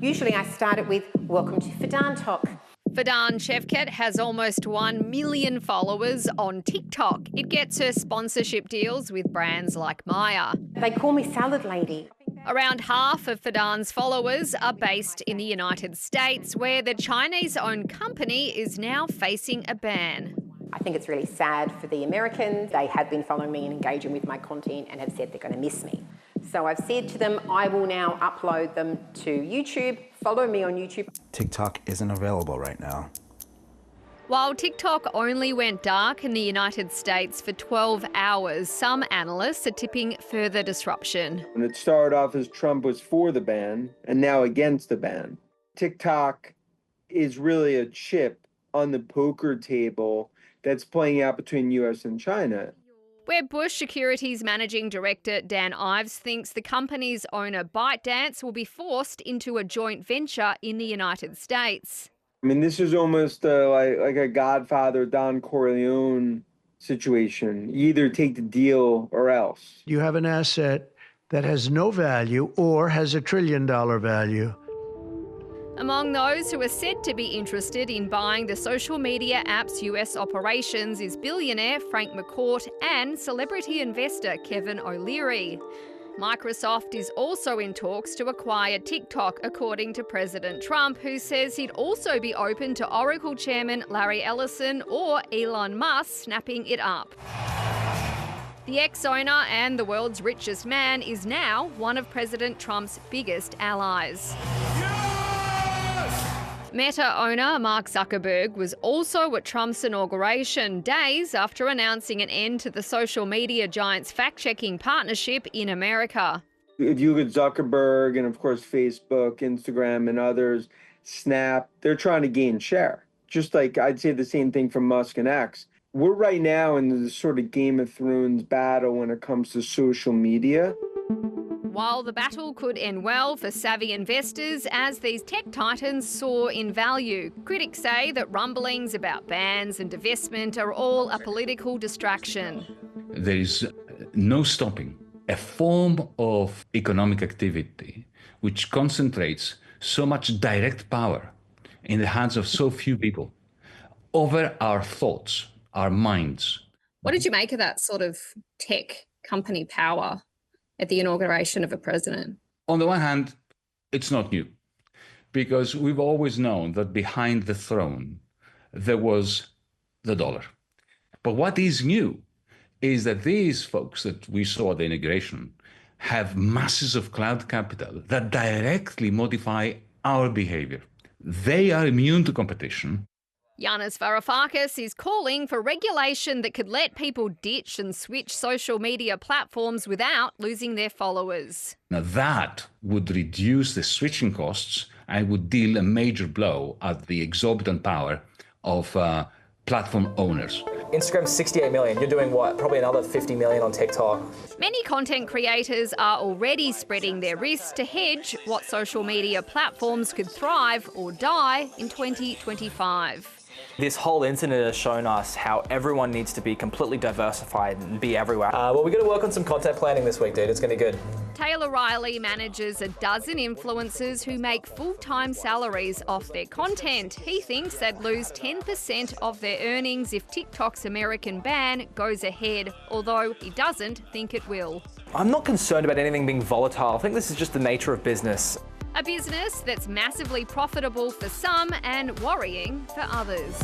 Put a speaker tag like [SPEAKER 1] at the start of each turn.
[SPEAKER 1] Usually I start it with, welcome to Fadan Talk.
[SPEAKER 2] Fadan Shevket has almost 1 million followers on TikTok. It gets her sponsorship deals with brands like Maya.
[SPEAKER 1] They call me Salad Lady.
[SPEAKER 2] Around half of Fadan's followers are based in the United States, where the Chinese-owned company is now facing a ban.
[SPEAKER 1] I think it's really sad for the Americans. They have been following me and engaging with my content and have said they're going to miss me. So I've said to them, I will now upload them to YouTube. Follow me on YouTube.
[SPEAKER 3] TikTok isn't available right now.
[SPEAKER 2] While TikTok only went dark in the United States for 12 hours, some analysts are tipping further disruption.
[SPEAKER 4] And it started off as Trump was for the ban and now against the ban. TikTok is really a chip on the poker table that's playing out between US and China.
[SPEAKER 2] Where Bush Securities Managing Director Dan Ives thinks the company's owner ByteDance will be forced into a joint venture in the United States.
[SPEAKER 4] I mean, this is almost like a Godfather Don Corleone situation. You either take the deal or else.
[SPEAKER 5] You have an asset that has no value or has $1 trillion value.
[SPEAKER 2] Among those who are said to be interested in buying the social media app's US operations is billionaire Frank McCourt and celebrity investor Kevin O'Leary. Microsoft is also in talks to acquire TikTok, according to President Trump, who says he'd also be open to Oracle chairman Larry Ellison or Elon Musk snapping it up. The ex-owner and the world's richest man is now one of President Trump's biggest allies. Meta owner Mark Zuckerberg was also at Trump's inauguration, days after announcing an end to the social media giant's fact-checking partnership in America.
[SPEAKER 4] If you look at Zuckerberg and, of course, Facebook, Instagram and others, Snap, they're trying to gain share. Just like I'd say the same thing for Musk and X. We're right now in this sort of Game of Thrones battle when it comes to social media.
[SPEAKER 2] While the battle could end well for savvy investors as these tech titans soar in value, critics say that rumblings about bans and divestment are all a political distraction.
[SPEAKER 6] There is no stopping a form of economic activity which concentrates so much direct power in the hands of so few people over our thoughts, our minds.
[SPEAKER 2] What did you make of that sort of tech company power at the inauguration of a president?
[SPEAKER 6] On the one hand, it's not new, because we've always known that behind the throne, there was the dollar. But what is new is that these folks that we saw at the inauguration have masses of cloud capital that directly modify our behavior. They are immune to competition.
[SPEAKER 2] Yanis Varoufakis is calling for regulation that could let people ditch and switch social media platforms without losing their followers.
[SPEAKER 6] Now that would reduce the switching costs and would deal a major blow at the exorbitant power of platform owners.
[SPEAKER 7] Instagram's 68 million. You're doing what? Probably another 50 million on TikTok.
[SPEAKER 2] Many content creators are already spreading their risks to hedge what social media platforms could thrive or die in 2025.
[SPEAKER 7] This whole incident has shown us how everyone needs to be completely diversified and be everywhere. Well, we're going to work on some content planning this week, dude. It's going to be good.
[SPEAKER 2] Taylor Riley manages a dozen influencers who make full-time salaries off their content. He thinks they'd lose 10% of their earnings if TikTok's American ban goes ahead, although he doesn't think it will.
[SPEAKER 7] I'm not concerned about anything being volatile. I think this is just the nature of business.
[SPEAKER 2] A business that's massively profitable for some and worrying for others.